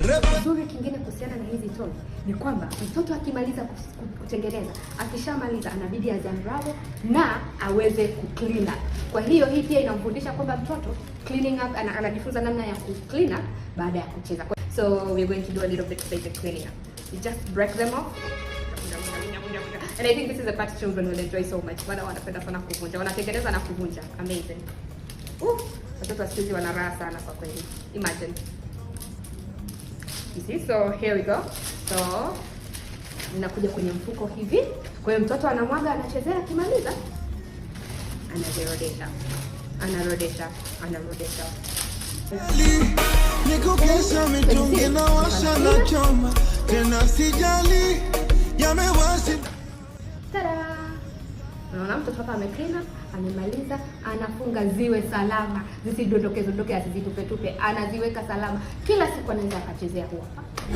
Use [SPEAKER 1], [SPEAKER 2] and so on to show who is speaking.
[SPEAKER 1] Kizuri kingine kuhusiana na hizi toy ni kwamba mtoto akimaliza kutengeneza, akishamaliza anabidi aziunravel na aweze kuclean up. Kwa hiyo hii pia inamfundisha kwamba mtoto cleaning up, anajifunza namna ya kuclean up baada ya kucheza. So we're going to do a little bit of basic cleaning up. You just break them off. And I think this is a part children will enjoy so much. Wala wanapenda sana kuvunja. Wanatengeneza na kuvunja. Amazing. Watoto wa siku hizi wana raha sana kwa kweli. Imagine. You see, so here we go. So ninakuja kwenye mfuko hivi. Kwa hiyo mtoto anamwaga, anachezea, akimaliza anazirodesha. Anarodesha.
[SPEAKER 2] Niko kesha mitungi na washa na choma. Tena sijali yamewasi.
[SPEAKER 1] Tada! Unaona mtoto hapa ameclean up, amemaliza, anafunga ziwe salama, zisidondoke, asizitupe, anaziweka salama. Kila siku anaweza akachezea huwa.